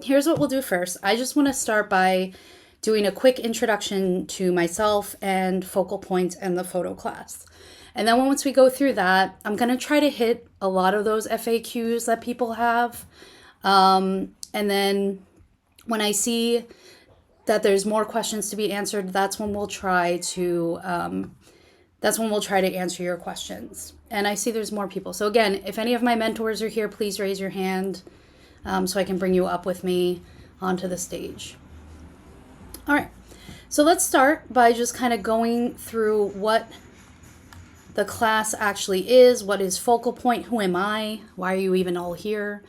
here's what we'll do first. I just want to start by doing a quick introduction to myself and focal point and the photo class. And then once we go through that, I'm going to try to hit a lot of those FAQs that people have. And then when I see that there's more questions to be answered, that's when we'll try to answer your questions. And I see there's more people. So again, if any of my mentors are here, please raise your hand so I can bring you up with me onto the stage. All right. So let's start by just kind of going through what the class actually is. What is focal point? Who am I? Why are you even all here?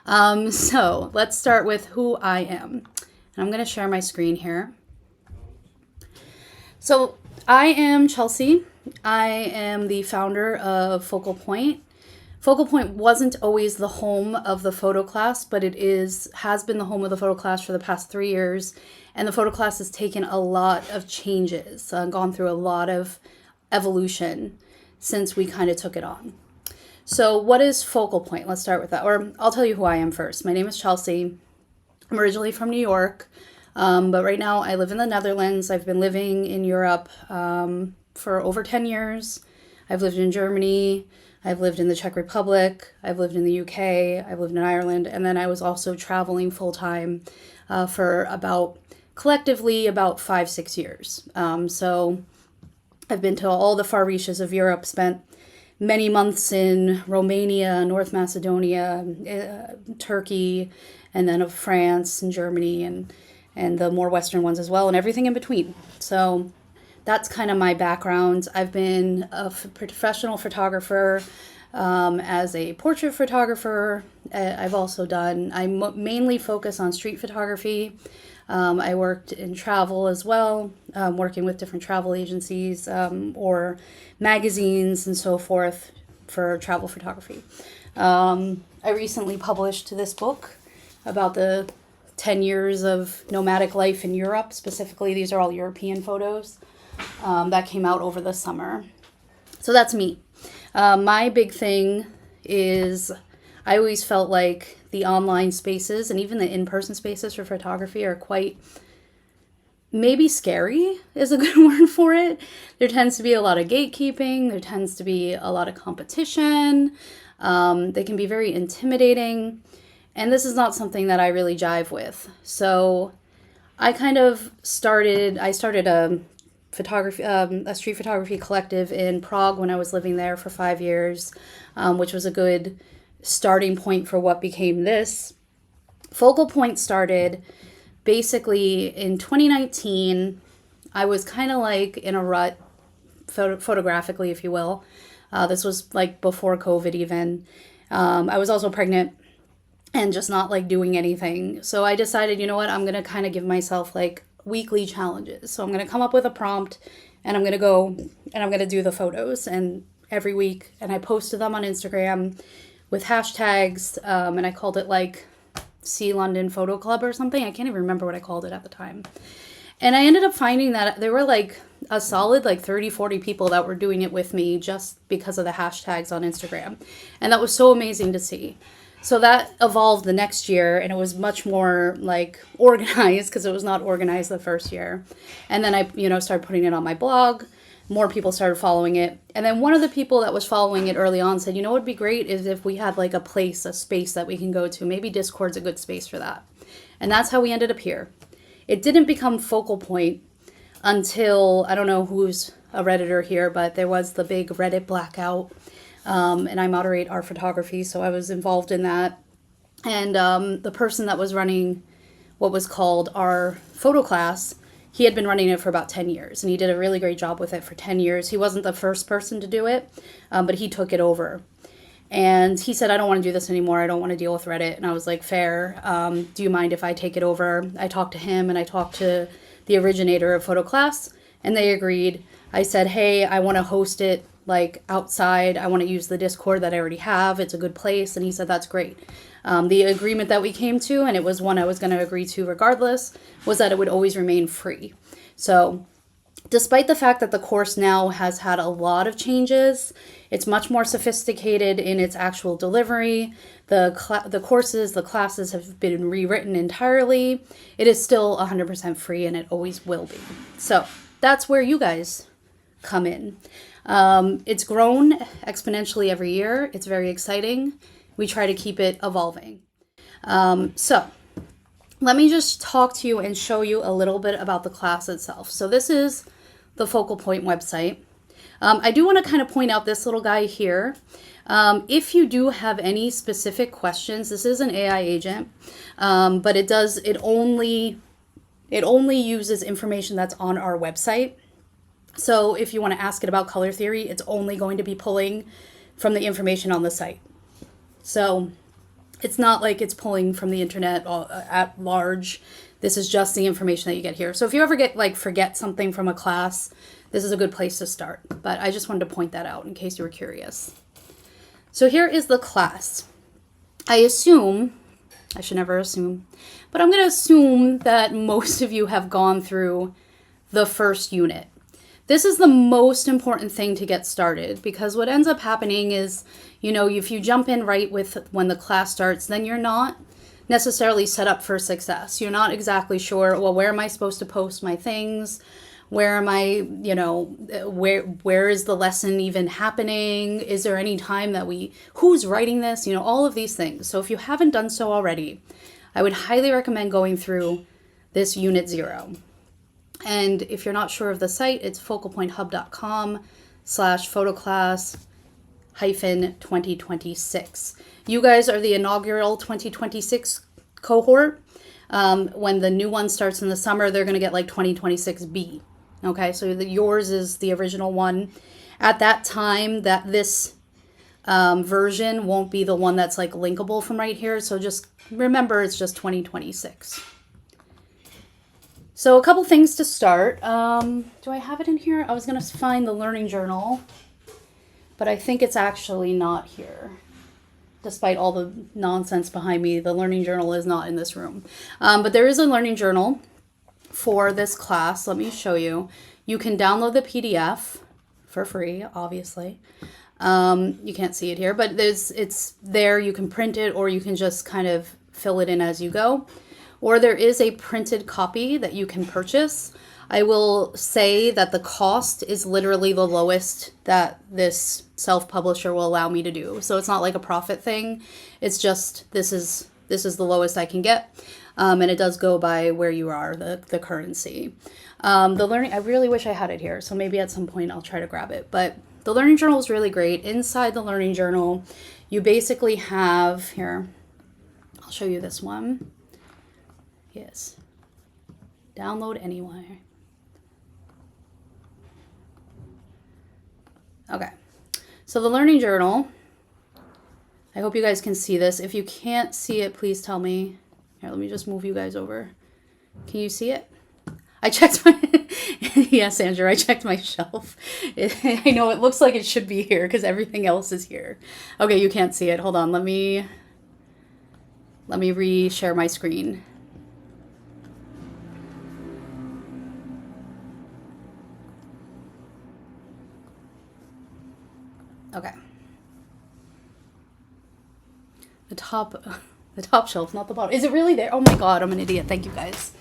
So let's start with who I am. I'm going to share my screen here. So I am Chelsea. I am the founder of Focal Point. Focal Point wasn't always the home of the photo class, but it has been the home of the photo class for the past 3 years. And the photo class has taken a lot of changes, gone through a lot of evolution since we kind of took it on. So what is Focal Point? Let's start with that. Or I'll tell you who I am first. My name is Chelsea. I'm originally from New York, but right now I live in the Netherlands. I've been living in Europe for over 10 years. I've lived in Germany. I've lived in the Czech Republic. I've lived in the UK. I've lived in Ireland. And then I was also traveling full-time for collectively about 5-6 years. So I've been to all the far reaches of Europe, spent many months in Romania, North Macedonia, Turkey, and then of France and Germany and the more Western ones as well, and everything in between. So that's kind of my background. I've been a professional photographer, as a portrait photographer. I mainly focus on street photography. I worked in travel as well, working with different travel agencies or magazines and so forth for travel photography. I recently published this book about the 10 years of nomadic life in Europe. Specifically, these are all European photos that came out over the summer. So that's me. My big thing is I always felt like the online spaces and even the in-person spaces for photography are quite, maybe scary is a good word for it. There tends to be a lot of gatekeeping. There tends to be a lot of competition. They can be very intimidating. And this is not something that I really jive with. So I started a street photography collective in Prague when I was living there for 5 years, which was a good starting point for what became this. Focal Point started basically in 2019. I was kind of like in a rut photographically, if you will. This was like before COVID even. I was also pregnant and just not like doing anything. So I decided, you know what, I'm going to kind of give myself like weekly challenges. So I'm going to come up with a prompt and I'm going to go and I'm going to do the photos and every week. And I posted them on Instagram with hashtags. And I called it like See London Photo Club or something. I can't even remember what I called it at the time. And I ended up finding that there were like a solid like 30-40 people that were doing it with me just because of the hashtags on Instagram. And that was so amazing to see. So that evolved the next year and it was much more like organized because it was not organized the first year. And then I, started putting it on my blog. More people started following it. And then one of the people that was following it early on said, what would be great is if we had like a space that we can go to. Maybe Discord's a good space for that. And that's how we ended up here. It didn't become Focal Point until, I don't know who's a Redditor here, but there was the big Reddit blackout. And I moderate art photography, so I was involved in that. And the person that was running what was called our photo class, he had been running it for about 10 years, and he did a really great job with it for 10 years. He wasn't the first person to do it, but he took it over. And he said, I don't want to do this anymore. I don't want to deal with Reddit. And I was like, fair. Do you mind if I take it over? I talked to him, and I talked to the originator of Photoclass, and they agreed. I said, hey, I want to host it like outside. I want to use the Discord that I already have. It's a good place. And he said, that's great. The agreement that we came to, and it was one I was going to agree to regardless, was that it would always remain free. So Despite the fact that the course now has had a lot of changes, it's much more sophisticated in its actual delivery. The courses, the classes have been rewritten entirely. It is still 100% free, and it always will be. So that's where you guys come in. It's grown exponentially every year. It's very exciting. We try to keep it evolving. So let me just talk to you and show you a little bit about the class itself. So this is the Focal Point website. I do want to kind of point out this little guy here. If you do have any specific questions, this is an AI agent, but it only uses information that's on our website. So if you want to ask it about color theory, it's only going to be pulling from the information on the site. So it's not like it's pulling from the internet at large. This is just the information that you get here. So if you ever forget something from a class, this is a good place to start. But I just wanted to point that out in case you were curious. So here is the class. I should never assume, but I'm going to assume that most of you have gone through the first unit. This is the most important thing to get started, because what ends up happening is, if you jump in right when the class starts, then you're not necessarily set up for success. You're not exactly sure, well, where am I supposed to post my things? Where am I, where is the lesson even happening? Is there any time who's writing this? All of these things. So if you haven't done so already, I would highly recommend going through this Unit 0. And if you're not sure of the site, it's focalpointhub.com/photoclass-2026. You guys are the inaugural 2026 cohort. When the new one starts in the summer, they're going to get 2026B. Okay, so yours is the original one. At that time, this version won't be the one that's linkable from right here. So just remember, it's just 2026. So a couple things to start. Do I have it in here? I was going to find the learning journal, but I think it's actually not here. Despite all the nonsense behind me, the learning journal is not in this room. But there is a learning journal for this class. Let me show you. You can download the PDF for free, obviously. You can't see it here, but it's there. You can print it, or you can just kind of fill it in as you go. Or there is a printed copy that you can purchase. I will say that the cost is literally the lowest that this self-publisher will allow me to do. So it's not like a profit thing. It's just this is the lowest I can get. And it does go by where you are, the currency. I really wish I had it here. So maybe at some point I'll try to grab it. But the learning journal is really great. Inside the learning journal, you basically have, here, I'll show you this one. Yes. Download anywhere. Okay. So the learning journal, I hope you guys can see this. If you can't see it, please tell me. Here, let me just move you guys over. Can you see it? I checked my, yes, Andrew, I checked my shelf. I know it looks like it should be here because everything else is here. Okay, you can't see it. Hold on. Let me re-share my screen. Okay. The top shelf, not the bottom. Is it really there? Oh my God, I'm an idiot. Thank you guys.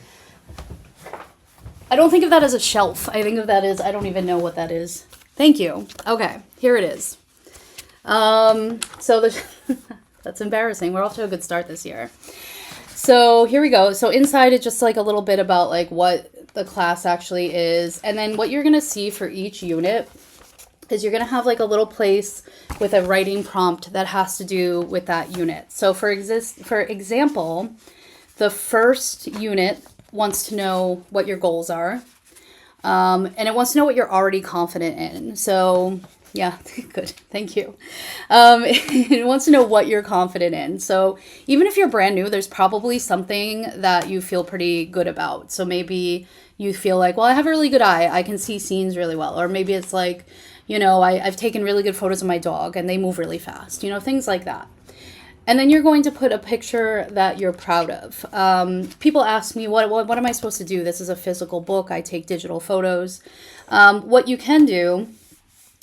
I don't think of that as a shelf. I think of that as, I don't even know what that is. Thank you. Okay, here it is. So that's embarrassing. We're off to a good start this year. So here we go. So inside it's just a little bit about what the class actually is. And then what you're going to see for each unit is you're going to have a little place with a writing prompt that has to do with that unit. So for example, the first unit wants to know what your goals are. And it wants to know what you're already confident in. So yeah, good. Thank you. It wants to know what you're confident in. So even if you're brand new, there's probably something that you feel pretty good about. So maybe you feel well, I have a really good eye. I can see scenes really well. Or maybe it's I've taken really good photos of my dog and they move really fast. Things like that. And then you're going to put a picture that you're proud of. People ask me, what am I supposed to do? This is a physical book. I take digital photos. What you can do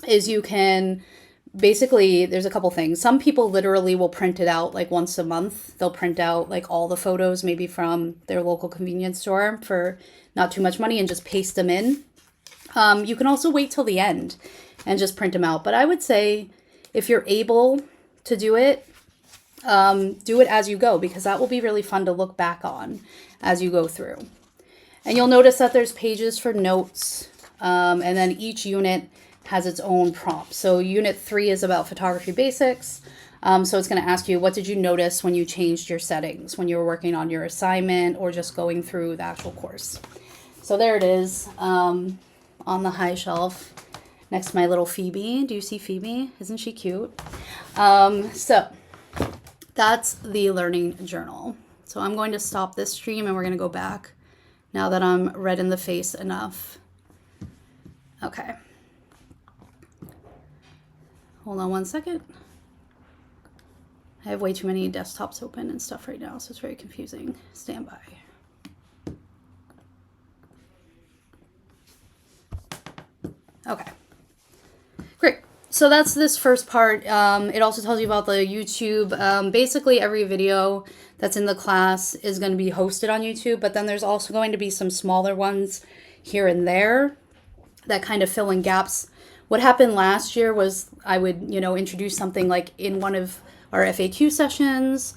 is you can basically, there's a couple things. Some people literally will print it out like once a month. They'll print out like all the photos, maybe from their local convenience store for not too much money, and just paste them in. You can also wait till the end and just print them out. But I would say if you're able to do it as you go, because that will be really fun to look back on as you go through. And you'll notice that there's pages for notes, and then each unit has its own prompt. So unit 3 is about photography basics. So it's going to ask you, what did you notice when you changed your settings, when you were working on your assignment or just going through the actual course. So there it is, on the high shelf next to my little Phoebe. Do you see Phoebe? Isn't she cute? So that's the learning journal. So I'm going to stop this stream and we're going to go back now that I'm red in the face enough. Okay. Hold on one second. I have way too many desktops open and stuff right now, so it's very confusing. Stand by. Okay. Great. So that's this first part. It also tells you about the YouTube. Basically, every video that's in the class is going to be hosted on YouTube, but then there's also going to be some smaller ones here and there that kind of fill in gaps. What happened last year was I would, introduce something like in one of our FAQ sessions,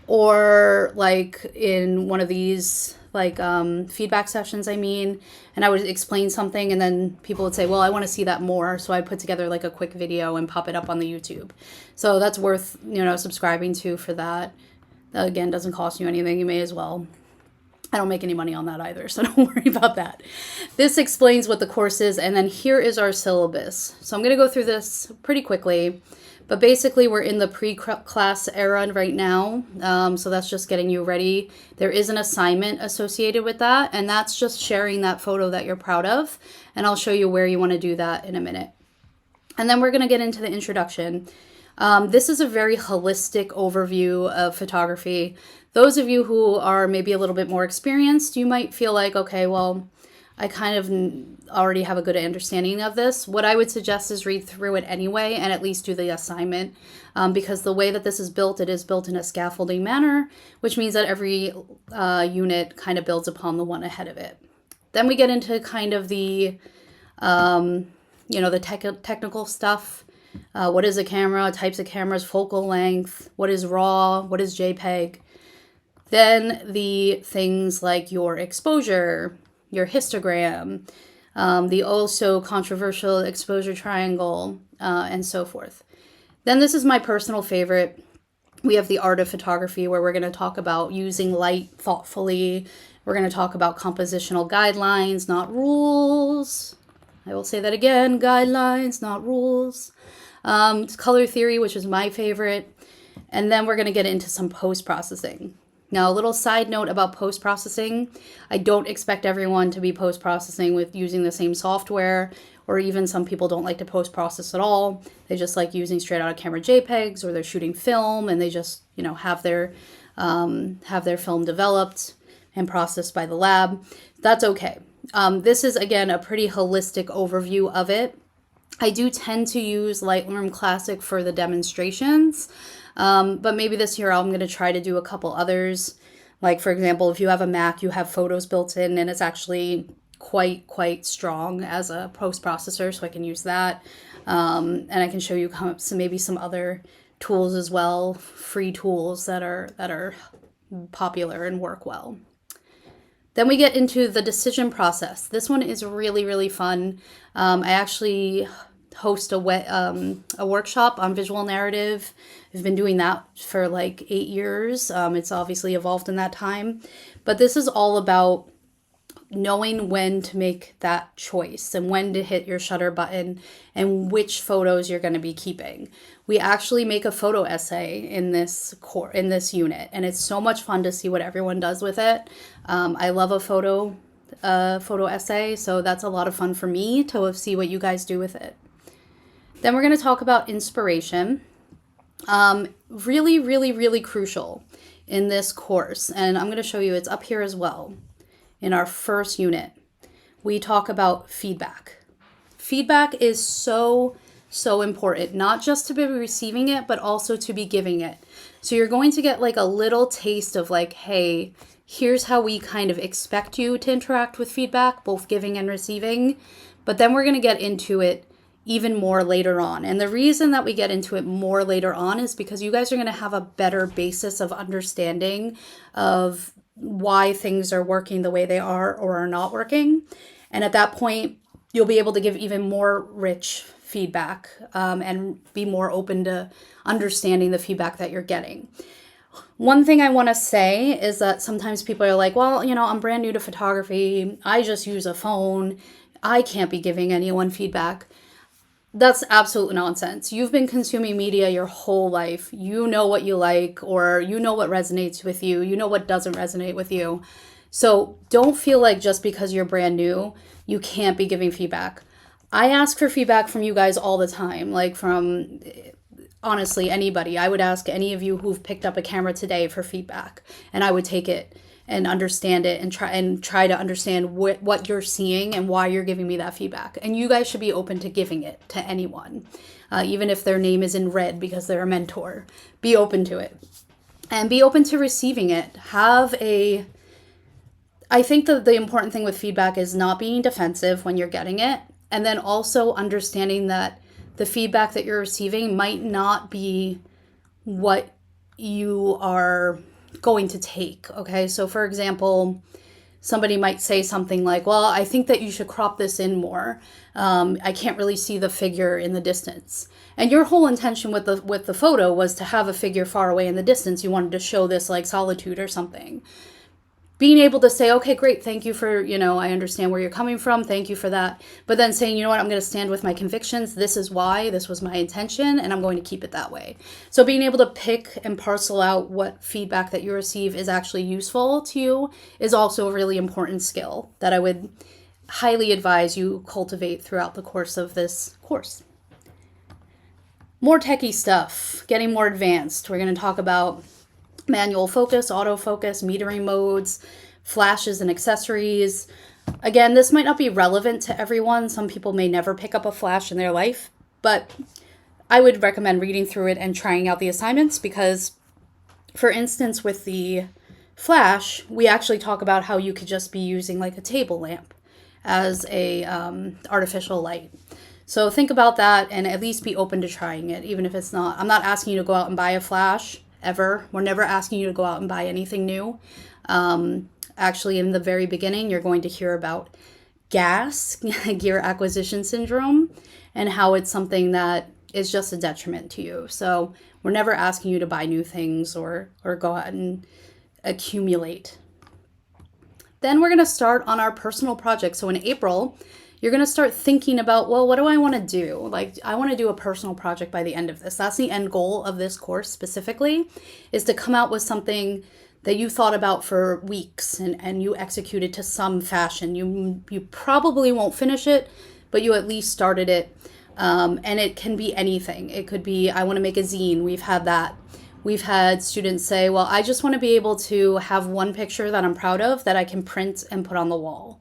or like in one of these feedback sessions, and I would explain something and then people would say, well, I want to see that more. So I put together like a quick video and pop it up on the YouTube. So that's worth, subscribing to for that. Again, doesn't cost you anything. You may as well. I don't make any money on that either, so don't worry about that. This explains what the course is, and then here is our syllabus. So I'm going to go through this pretty quickly, but basically we're in the pre-class era right now, so that's just getting you ready. There is an assignment associated with that, and that's just sharing that photo that you're proud of, and I'll show you where you want to do that in a minute. And then we're going to get into the introduction. This is a very holistic overview of photography. Those of you who are maybe a little bit more experienced, you might feel like, okay, well, I kind of already have a good understanding of this. What I would suggest is read through it anyway and at least do the assignment, because the way that this is built, it is built in a scaffolding manner, which means that every unit kind of builds upon the one ahead of it. Then we get into kind of the, the technical stuff. What is a camera, types of cameras, focal length, what is RAW, what is JPEG. Then the things like your exposure, your histogram, the also controversial exposure triangle, and so forth. Then this is my personal favorite. We have the art of photography, where we're going to talk about using light thoughtfully. We're going to talk about compositional guidelines, not rules. I will say that again, guidelines, not rules. Color theory, which is my favorite. And then we're going to get into some post-processing. Now, a little side note about post-processing. I don't expect everyone to be post-processing with using the same software, or even some people don't like to post-process at all. They just like using straight out of camera JPEGs, or they're shooting film and they just, have their film developed and processed by the lab. That's okay. This is, again, a pretty holistic overview of it. I do tend to use Lightroom Classic for the demonstrations, but maybe this year I'm going to try to do a couple others. Like, for example, if you have a Mac, you have photos built in, and it's actually quite strong as a post-processor, so I can use that. And I can show you maybe some other tools as well, free tools that are popular and work well. Then we get into the decision process. This one is really, really fun. I actually host a workshop on visual narrative. I've been doing that for like 8 years. It's obviously evolved in that time. But this is all about knowing when to make that choice and when to hit your shutter button and which photos you're going to be keeping. We actually make a photo essay in this unit, and it's so much fun to see what everyone does with it. I love a photo essay, so that's a lot of fun for me to see what you guys do with it. Then we're going to talk about inspiration. Really, really, really crucial in this course, and I'm going to show you, it's up here as well in our first unit. We talk about feedback. Feedback is so, so important, not just to be receiving it, but also to be giving it. So you're going to get like a little taste of like, hey, here's how we kind of expect you to interact with feedback, both giving and receiving. But then we're going to get into it even more later on. And the reason that we get into it more later on is because you guys are going to have a better basis of understanding of why things are working the way they are or are not working. And at that point, you'll be able to give even more rich feedback and be more open to understanding the feedback that you're getting. One thing I want to say is that sometimes people are like, well, you know, I'm brand new to photography. I just use a phone. I can't be giving anyone feedback. That's absolute nonsense. You've been consuming media your whole life. You know what you like, or you know what resonates with you. You know what doesn't resonate with you. So don't feel like just because you're brand new, you can't be giving feedback. I ask for feedback from you guys all the time, like from honestly anybody. I would ask any of you who've picked up a camera today for feedback, and I would take it and understand it and try to understand what you're seeing and why you're giving me that feedback. And you guys should be open to giving it to anyone, even if their name is in red because they're a mentor. Be open to it and be open to receiving it. I think that the important thing with feedback is not being defensive when you're getting it, and then also understanding that the feedback that you're receiving might not be what you are going to take. Okay, so for example, somebody might say something like, well, I think that you should crop this in more. I can't really see the figure in the distance. And your whole intention with the photo was to have a figure far away in the distance. You wanted to show this like solitude or something. Being able to say, okay, great, thank you for, I understand where you're coming from, thank you for that. But then saying, you know what, I'm going to stand with my convictions. This is why, this was my intention, and I'm going to keep it that way. So being able to pick and parcel out what feedback that you receive is actually useful to you is also a really important skill that I would highly advise you cultivate throughout the course of this course. More techie stuff, getting more advanced. We're going to talk about manual focus, autofocus, metering modes, flashes and accessories. Again, this might not be relevant to everyone. Some people may never pick up a flash in their life, but I would recommend reading through it and trying out the assignments because, for instance, with the flash, we actually talk about how you could just be using like a table lamp as a artificial light. So think about that and at least be open to trying it, even if it's not. I'm not asking you to go out and buy a flash. Ever. We're never asking you to go out and buy anything new. Actually, in the very beginning, you're going to hear about GAS, gear acquisition syndrome, and how it's something that is just a detriment to you. So we're never asking you to buy new things or go out and accumulate. Then we're going to start on our personal project. So in April, you're going to start thinking about, well, what do I want to do? Like, I want to do a personal project by the end of this. That's the end goal of this course specifically, is to come out with something that you thought about for weeks and you executed to some fashion. You probably won't finish it, but you at least started it. And it can be anything. It could be, I want to make a zine. We've had that. We've had students say, well, I just want to be able to have one picture that I'm proud of that I can print and put on the wall.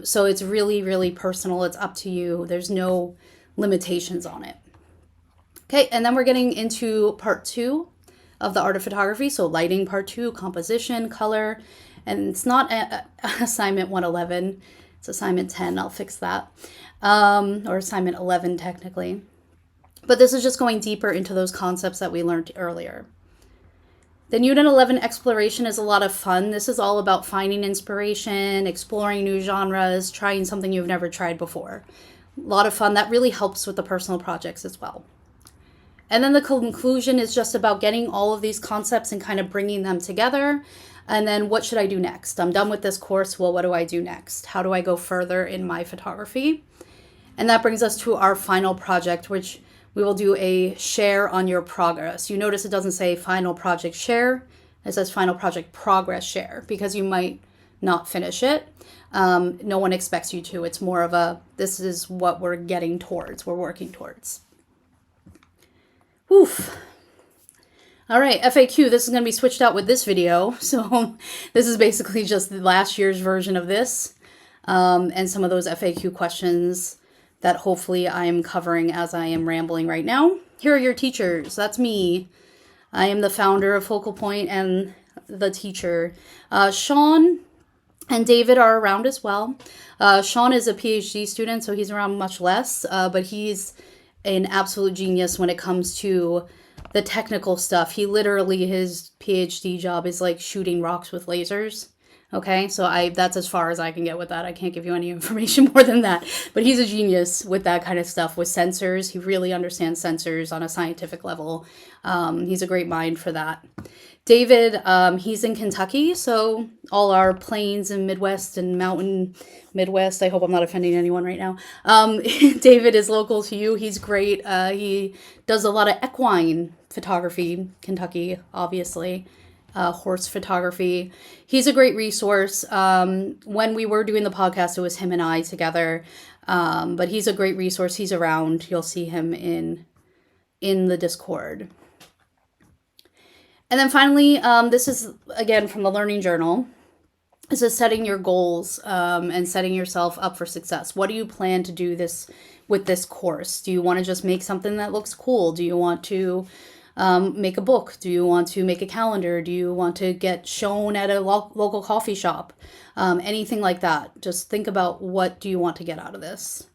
So it's really, really personal. It's up to you. There's no limitations on it. Okay, and then we're getting into part 2 of the art of photography. So lighting part 2, composition, color, and it's not assignment 111. It's assignment 10. I'll fix that. Or assignment 11 technically. But this is just going deeper into those concepts that we learned earlier. Then Unit 11, exploration, is a lot of fun. This is all about finding inspiration, exploring new genres, trying something you've never tried before. A lot of fun. That really helps with the personal projects as well. And then the conclusion is just about getting all of these concepts and kind of bringing them together. And then what should I do next? I'm done with this course. Well, what do I do next? How do I go further in my photography? And that brings us to our final project, which we will do a share on your progress. You notice it doesn't say final project share. It says final project progress share because you might not finish it. No one expects you to. It's more of a, this is what we're getting towards, we're working towards. Oof. All right, FAQ, this is going to be switched out with this video. So this is basically just last year's version of this, and some of those FAQ questions that hopefully I'm covering as I am rambling right now. Here are your teachers. That's me. I am the founder of Focal Point and the teacher. Sean and David are around as well. Sean is a PhD student, so he's around much less, but he's an absolute genius when it comes to the technical stuff. He literally, his PhD job is like shooting rocks with lasers. Okay, so that's as far as I can get with that. I can't give you any information more than that. But he's a genius with that kind of stuff, with sensors. He really understands sensors on a scientific level. He's a great mind for that. David, he's in Kentucky, so all our plains and Midwest and mountain Midwest, I hope I'm not offending anyone right now. David is local to you. He's great. He does a lot of equine photography, Kentucky, obviously. Horse photography. He's a great resource. When we were doing the podcast, it was him and I together. But he's a great resource. He's around. You'll see him in the Discord. And then finally, this is, again, from the Learning Journal. This is setting your goals and setting yourself up for success. What do you plan to do with this course? Do you want to just make something that looks cool? Do you want to make a book? Do you want to make a calendar? Do you want to get shown at a local coffee shop? Anything like that. Just think about, what do you want to get out of this?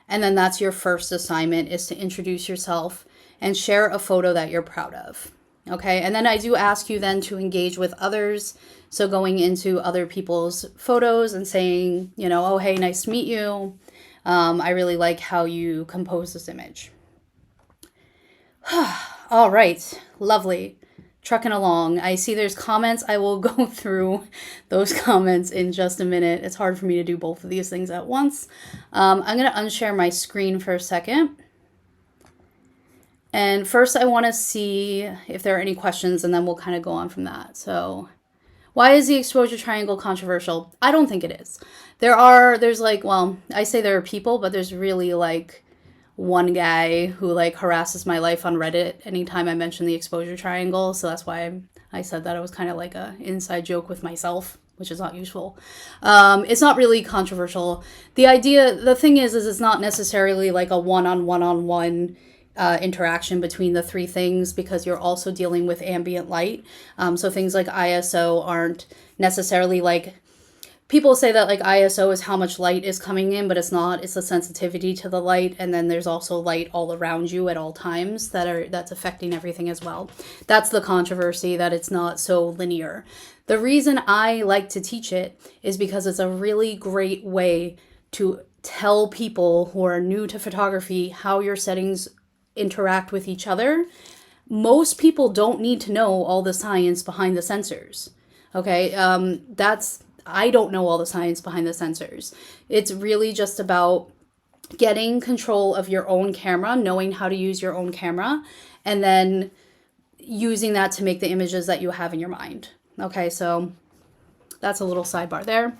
And then that's your first assignment, is to introduce yourself and share a photo that you're proud of. Okay, and then I do ask you then to engage with others. So going into other people's photos and saying, oh, hey, nice to meet you. I really like how you compose this image. All right, lovely. Trucking along. I see there's comments. I will go through those comments in just a minute. It's hard for me to do both of these things at once. I'm going to unshare my screen for a second. And first I want to see if there are any questions, and then we'll kind of go on from that. So, why is the exposure triangle controversial? I don't think it is. There's like, well, I say there are people, but there's really like one guy who like harasses my life on Reddit anytime I mention the exposure triangle. So that's why I said that. It was kind of like a inside joke with myself, which is not useful. It's not really controversial. The thing is it's not necessarily like a one-on-one interaction between the three things, because you're also dealing with ambient light. So things like ISO aren't necessarily like, people say that like ISO is how much light is coming in, but it's not. It's the sensitivity to the light, and then there's also light all around you at all times that's affecting everything as well. That's the controversy, that it's not so linear. The reason I like to teach it is because it's a really great way to tell people who are new to photography how your settings interact with each other. Most people don't need to know all the science behind the sensors. Okay, I don't know all the science behind the sensors. It's really just about getting control of your own camera, knowing how to use your own camera, and then using that to make the images that you have in your mind. Okay, so that's a little sidebar there.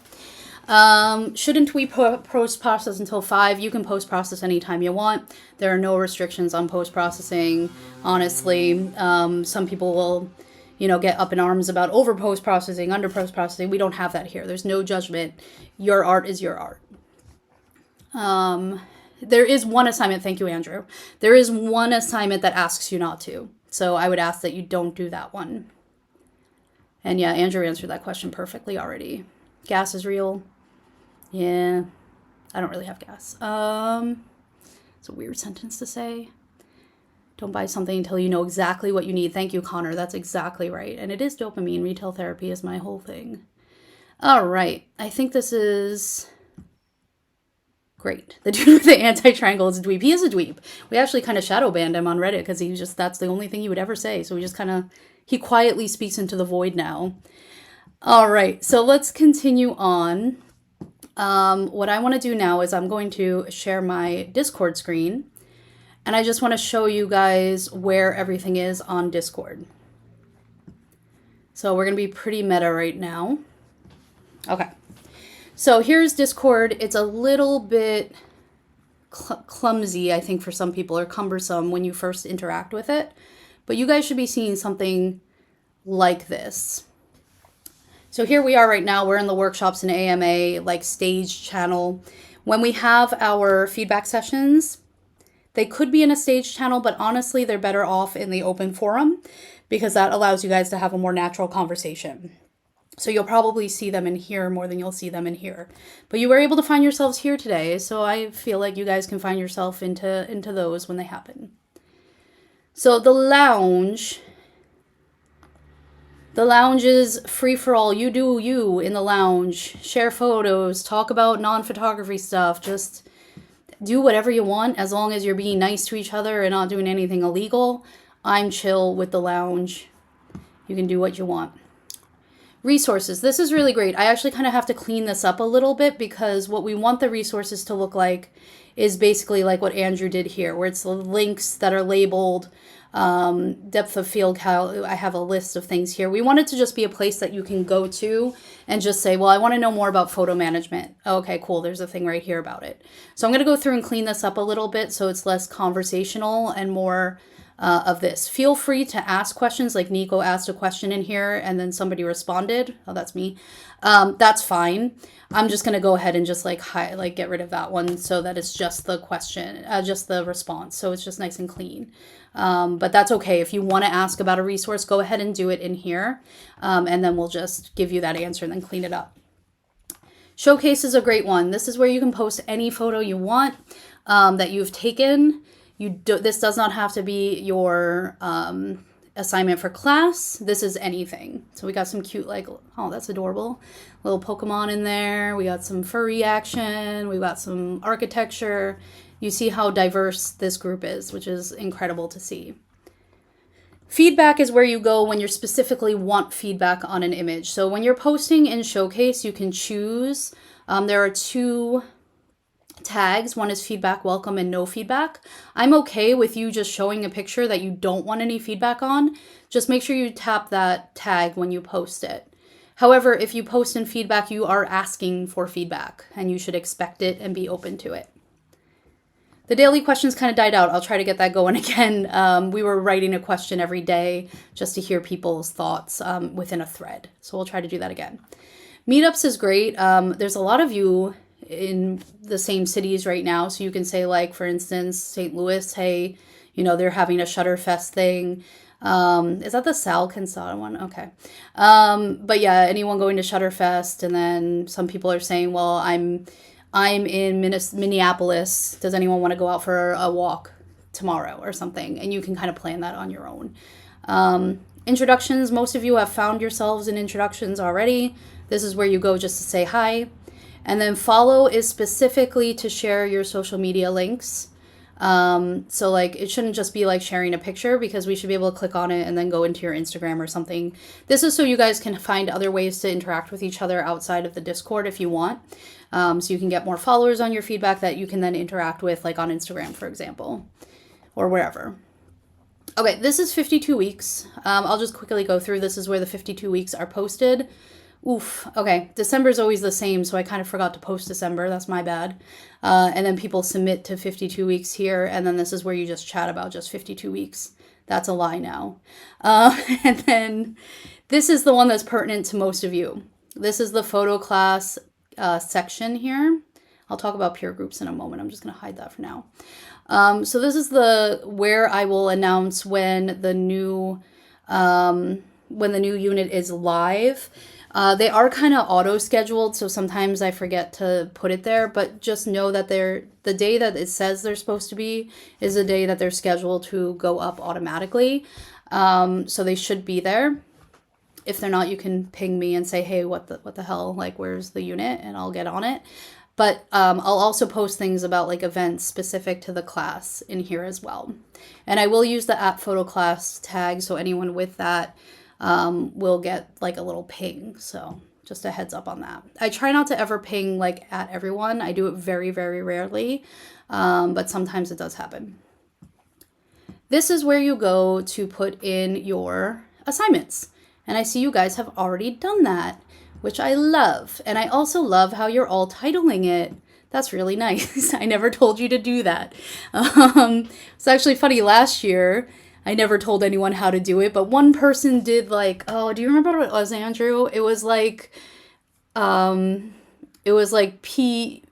Shouldn't we post-process until 5? You can post-process anytime you want. There are no restrictions on post-processing. Honestly, some people will, get up in arms about over post-processing, under post-processing. We don't have that here. There's no judgment. Your art is your art. There is one assignment. Thank you, Andrew. There is one assignment that asks you not to. So I would ask that you don't do that one. And yeah, Andrew answered that question perfectly already. Gas is real. Yeah, I don't really have gas. It's a weird sentence to say. Don't buy something until you know exactly what you need. Thank you, Connor. That's exactly right. And it is dopamine. Retail therapy is my whole thing. All right. I think this is great. The dude with the anti-triangle is a dweeb. He is a dweeb. We actually kind of shadow banned him on Reddit because that's the only thing he would ever say. So he quietly speaks into the void now. All right. So let's continue on. What I want to do now is I'm going to share my Discord screen, and I just want to show you guys where everything is on Discord. So we're going to be pretty meta right now. Okay. So here's Discord. It's a little bit clumsy, I think, for some people, or cumbersome when you first interact with it. but you guys should be seeing something like this. So here we are right now, we're in the workshops in AMA, like stage channel. When we have our feedback sessions, they could be in a stage channel, but honestly, they're better off in the open forum because that allows you guys to have a more natural conversation. So you'll probably see them in here more than you'll see them in here. But you were able to find yourselves here today, so I feel like you guys can find yourself into those when they happen. So the lounge is free for all. You do you in the lounge. Share photos, talk about non-photography stuff. Just do whatever you want as long as you're being nice to each other and not doing anything illegal. I'm chill with the lounge. You can do what you want. Resources. This is really great. I actually kind of have to clean this up a little bit because what we want the resources to look like is basically like what Andrew did here, where it's the links that are labeled, depth of field count. I have a list of things here. We want it to just be a place that you can go to and just say, well, I want to know more about photo management. Okay, cool. There's a thing right here about it. So I'm going to go through and clean this up a little bit so it's less conversational and more of this. Feel free to ask questions, like Nico asked a question in here and then somebody responded. Oh, that's me. That's fine. I'm just going to go ahead and just like get rid of that one so that it's just the question, just the response. So it's just nice and clean. But that's okay. If you want to ask about a resource, go ahead and do it in here. And then we'll just give you that answer and then clean it up. Showcase is a great one. This is where you can post any photo you want that you've taken. This does not have to be your assignment for class. This is anything. So we got some cute, like, oh, that's adorable. Little Pokemon in there. We got some furry action. We got some architecture. You see how diverse this group is, which is incredible to see. Feedback is where you go when you specifically want feedback on an image. So when you're posting in Showcase, you can choose. There are two tags. One is feedback welcome and no feedback. I'm okay with you just showing a picture that you don't want any feedback on. Just make sure you tap that tag when you post it. However, if you post in feedback, you are asking for feedback and you should expect it and be open to it. The daily questions kind of died out. I'll try to get that going again. We were writing a question every day just to hear people's thoughts within a thread. So we'll try to do that again. Meetups is great. There's a lot of you in the same cities right now. So you can say, like, for instance, St. Louis, hey, you know, they're having a Shutterfest thing. Is that the Sal Cansada one? Okay. But yeah, anyone going to Shutterfest, and then some people are saying, well, I'm in Minneapolis. Does anyone want to go out for a walk tomorrow or something? And you can kind of plan that on your own. Introductions. Most of you have found yourselves in introductions already. This is where you go just to say hi. And then follow is specifically to share your social media links. So like it shouldn't just be like sharing a picture, because we should be able to click on it and then go into your Instagram or something. This is so you guys can find other ways to interact with each other outside of the Discord if you want. So you can get more followers on your feedback that you can then interact with, like on Instagram, for example, or wherever. Okay, this is 52 weeks. I'll just quickly go through. This is where the 52 weeks are posted. Oof. Okay. December is always the same, so I kind of forgot to post December. That's my bad. And then people submit to 52 weeks here, and then this is where you just chat about just 52 weeks. That's a lie now. And then this is the one that's pertinent to most of you. This is the Photoclass section here. I'll talk about peer groups in a moment. I'm just going to hide that for now. So this is where I will announce when the new unit is live. They are kind of auto-scheduled, so sometimes I forget to put it there, but just know that the day that it says they're supposed to be is the day that they're scheduled to go up automatically. So they should be there. If they're not, you can ping me and say, hey, what the hell, like, where's the unit? And I'll get on it. But I'll also post things about like events specific to the class in here as well. And I will use the @Photoclass tag, so anyone with that will get like a little ping. So just a heads up on that. I try not to ever ping like at everyone. I do it very, very rarely, but sometimes it does happen. This is where you go to put in your assignments. And I see you guys have already done that, which I love. And I also love how you're all titling it. That's really nice. I never told you to do that. It's actually funny. Last year, I never told anyone how to do it, but one person did like, oh, do you remember what it was, Andrew? It was like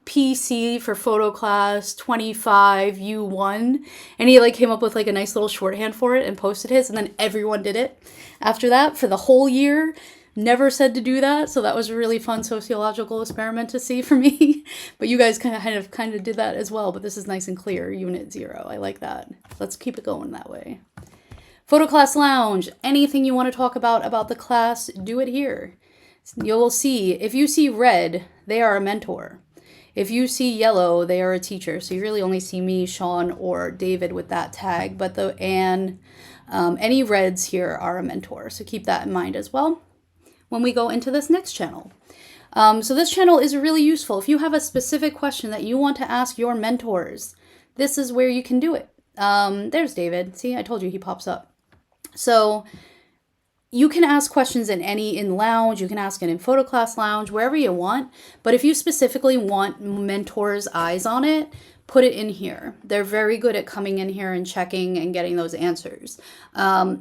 PC for Photoclass 25 U1, and he like came up with like a nice little shorthand for it and posted his, and then everyone did it after that for the whole year. Never said to do that, so that was a really fun sociological experiment to see for me. But you guys kind of did that as well, but this is nice and clear, Unit 0. I like that. Let's keep it going that way. Photoclass Lounge. Anything you want to talk about the class, do it here. You will see, if you see red, they are a mentor. If you see yellow, they are a teacher. So you really only see me, Sean, or David with that tag. But any reds here are a mentor. So keep that in mind as well when we go into this next channel. So this channel is really useful. If you have a specific question that you want to ask your mentors, this is where you can do it. There's David. See, I told you he pops up. So you can ask questions in Lounge, you can ask it in Photoclass Lounge, wherever you want. But if you specifically want mentors' eyes on it, put it in here. They're very good at coming in here and checking and getting those answers. The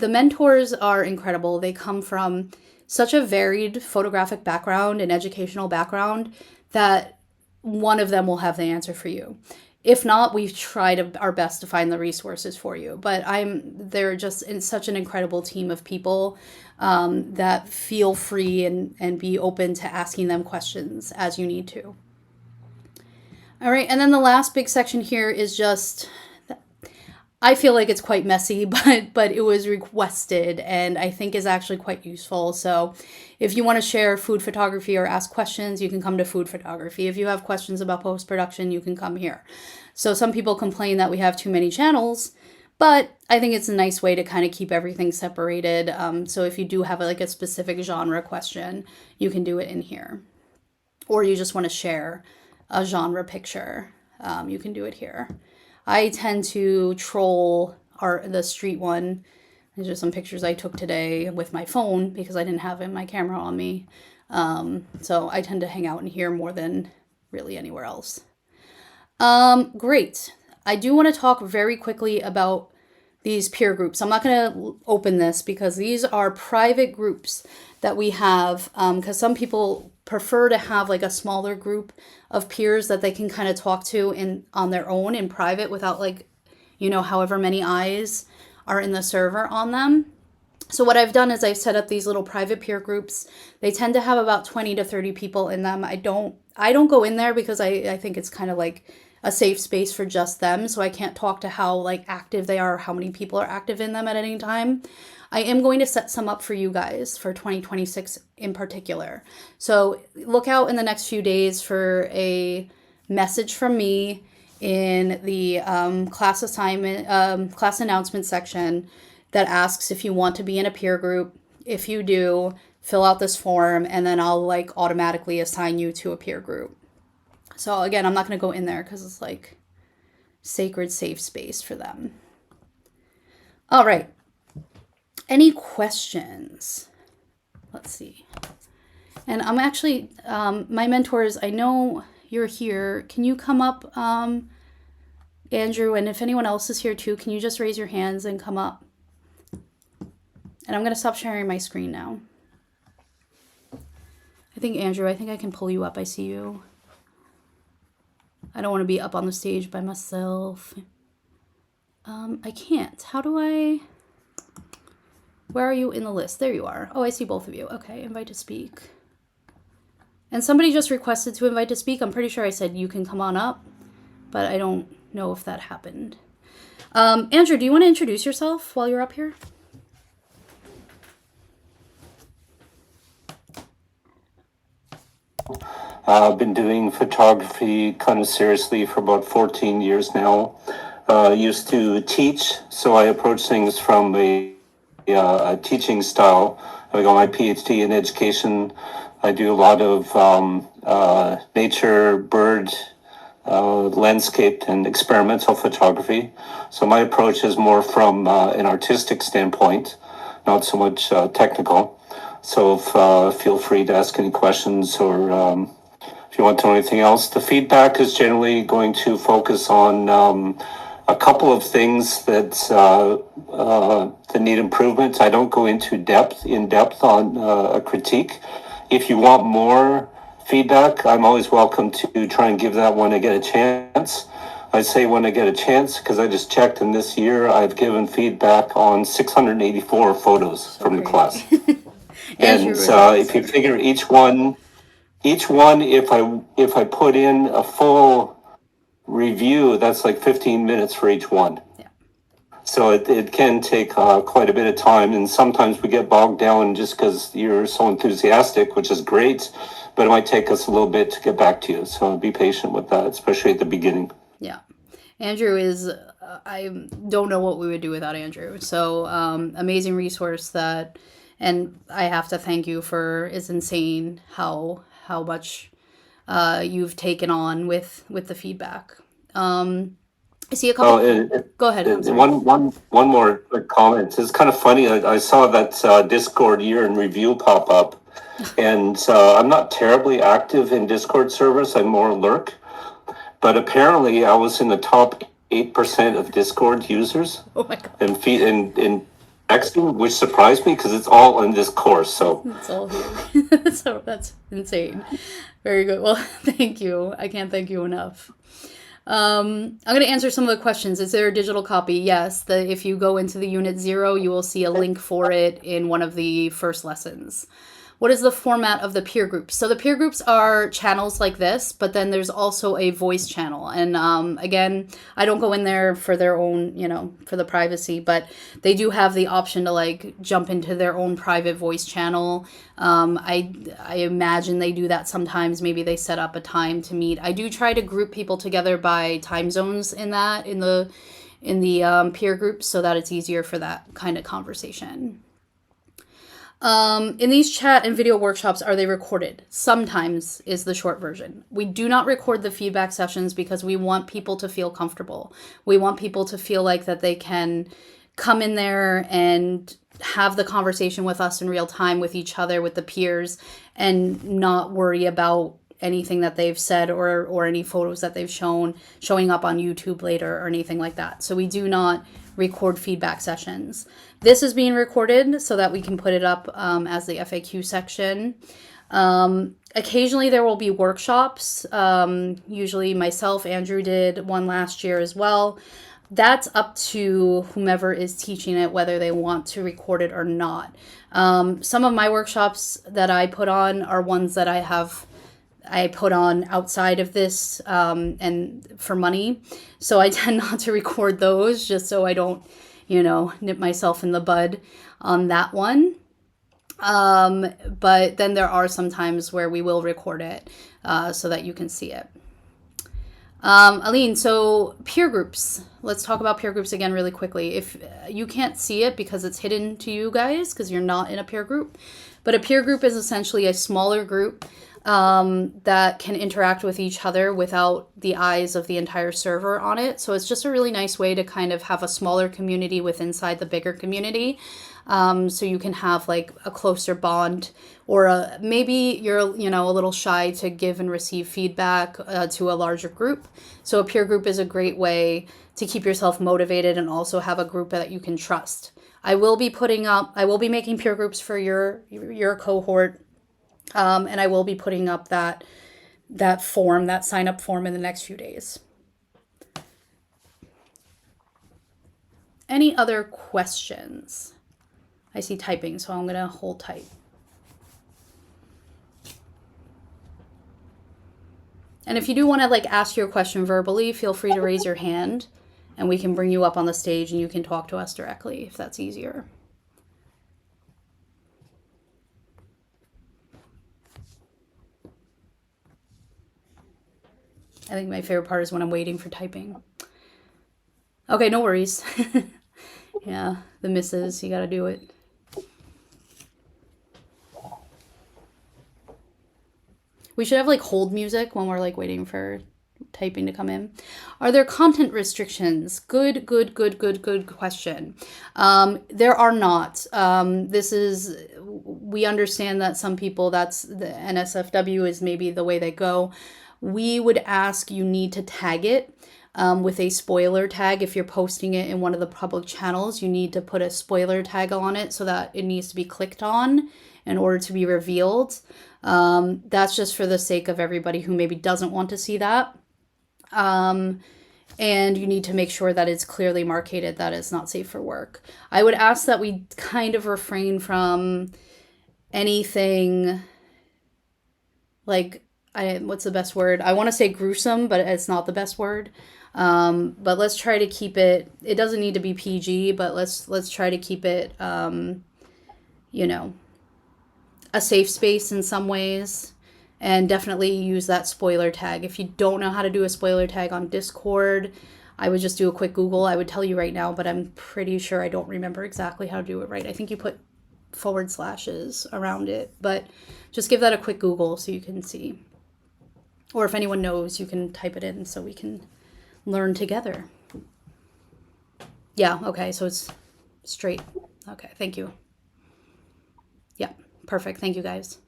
mentors are incredible. They come from such a varied photographic background and educational background that one of them will have the answer for you. If not, we've tried our best to find the resources for you. But they're just in such an incredible team of people that feel free and be open to asking them questions as you need to. All right, and then the last big section here is just, I feel like it's quite messy, but it was requested and I think is actually quite useful. So if you want to share food photography or ask questions, you can come to food photography. If you have questions about post-production, you can come here. So some people complain that we have too many channels, but I think it's a nice way to kind of keep everything separated. So if you do have like a specific genre question, you can do it in here. Or you just want to share a genre picture, you can do it here. I tend to troll the street one. These are some pictures I took today with my phone because I didn't have my camera on me. So I tend to hang out in here more than really anywhere else. Great. I do want to talk very quickly about these peer groups. I'm not going to open this because these are private groups that we have, because some people prefer to have like a smaller group of peers that they can kind of talk to on their own in private without however many eyes are in the server on them. So what I've done is I've set up these little private peer groups. They tend to have about 20 to 30 people in them. I don't go in there because I think it's kind of like a safe space for just them. So I can't talk to how active they are or how many people are active in them at any time. I am going to set some up for you guys for 2026 in particular. So look out in the next few days for a message from me in the class announcement section that asks if you want to be in a peer group. If you do, fill out this form and then I'll automatically assign you to a peer group. So again, I'm not going to go in there because it's sacred safe space for them. All right. Any questions? Let's see. And I'm actually, my mentors, I know you're here. Can you come up, Andrew? And if anyone else is here too, can you just raise your hands and come up? And I'm going to stop sharing my screen now. I think, Andrew, I can pull you up. I see you. I don't want to be up on the stage by myself. I can't. How do I... Where are you in the list? There you are. Oh, I see both of you. Okay, invite to speak. And somebody just requested to invite to speak. I'm pretty sure I said you can come on up, but I don't know if that happened. Andrew, do you want to introduce yourself while you're up here? I've been doing photography kind of seriously for about 14 years now. Used to teach, so I approach things from a teaching style. I got my PhD in education. I do a lot of nature, bird, landscape, and experimental photography. So my approach is more from an artistic standpoint, not so much technical. So feel free to ask any questions or if you want to know anything else. The feedback is generally going to focus on a couple of things that need improvement. I don't go into in depth on a critique. If you want more feedback, I'm always welcome to try and give that when I get a chance. I say when I get a chance because I just checked, and this year I've given feedback on 684 photos from the class. And if you figure each one, if I put in a full review, that's like 15 minutes for each one. Yeah. So it can take quite a bit of time, and sometimes we get bogged down just because you're so enthusiastic, which is great, but it might take us a little bit to get back to you. So be patient with that, especially at the beginning. Yeah. Andrew is, I don't know what we would do without Andrew. So amazing resource and I have to thank you for, it's insane how much you've taken on with the feedback. I see a couple. Go ahead. One more quick comment. It's kind of funny. I saw that Discord year in review pop up, and I'm not terribly active in Discord servers. I'm more lurk, but apparently I was in the top 8% of Discord users. Oh my god! And in texting, which surprised me because it's all in this course. So it's all here. So that's insane. Very good. Well, thank you. I can't thank you enough. I'm going to answer some of the questions. Is there a digital copy? Yes. If you go into the Unit 0, you will see a link for it in one of the first lessons. What is the format of the peer groups? So the peer groups are channels like this, but then there's also a voice channel. And again, I don't go in there for their own, for the privacy, but they do have the option to like jump into their own private voice channel. I imagine they do that sometimes. Maybe they set up a time to meet. I do try to group people together by time zones in the peer groups so that it's easier for that kind of conversation. In these chat and video workshops, are they recorded? Sometimes is the short version. We do not record the feedback sessions because we want people to feel comfortable. We want people to feel like that they can come in there and have the conversation with us in real time with each other, with the peers, and not worry about anything that they've said or any photos that they've showing up on YouTube later or anything like that. So we do not record feedback sessions. This is being recorded so that we can put it up as the FAQ section. Occasionally there will be workshops. Usually myself, Andrew did one last year as well. That's up to whomever is teaching it, whether they want to record it or not. Some of my workshops that I put on are ones that I put on outside of this and for money. So I tend not to record those just so I don't, nip myself in the bud on that one. But then there are some times where we will record it so that you can see it. Aline, so peer groups. Let's talk about peer groups again really quickly. If you can't see it because it's hidden to you guys because you're not in a peer group, but a peer group is essentially a smaller group that can interact with each other without the eyes of the entire server on it. So it's just a really nice way to kind of have a smaller community inside the bigger community. So you can have like a closer bond, or maybe you're, a little shy to give and receive feedback to a larger group. So a peer group is a great way to keep yourself motivated and also have a group that you can trust. I will be making peer groups for your cohort. And I will be putting up that sign up form in the next few days. Any other questions? I see typing, so I'm going to hold tight. And if you do want to ask your question verbally, feel free to raise your hand and we can bring you up on the stage and you can talk to us directly if that's easier. I think my favorite part is when I'm waiting for typing. Okay, no worries. Yeah, the misses, you gotta do it. We should have hold music when we're waiting for typing to come in. Are there content restrictions? Good question. There are not. We understand that some people, that's the NSFW is maybe the way they go. We would ask you need to tag it. with a spoiler tag. If you're posting it in one of the public channels, you need to put a spoiler tag on it so that it needs to be clicked on in order to be revealed. That's just for the sake of everybody who maybe doesn't want to see that. And you need to make sure that it's clearly marketed that it's not safe for work. I would ask that we kind of refrain from anything like, what's the best word? I want to say gruesome, but it's not the best word. But let's try to keep it. It doesn't need to be PG, but let's try to keep it, you know, a safe space in some ways. And definitely use that spoiler tag. If you don't know how to do a spoiler tag on Discord, I would just do a quick Google. I would tell you right now, but I'm pretty sure I don't remember exactly how to do it right. I think you put / around it, but just give that a quick Google so you can see. Or if anyone knows, you can type it in so we can learn together. Yeah, okay, so it's straight. Okay, thank you. Yeah, perfect. Thank you, guys.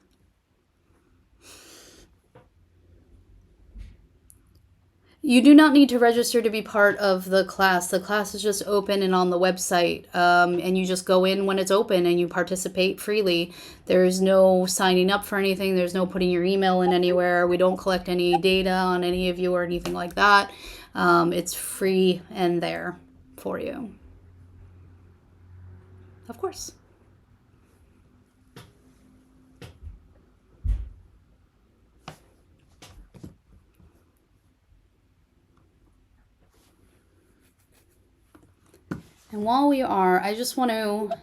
You do not need to register to be part of the class. The class is just open and on the website, and you just go in when it's open and you participate freely. There's no signing up for anything. There's no putting your email in anywhere. We don't collect any data on any of you or anything like that. It's free and there for you. Of course. And while we are, I just want to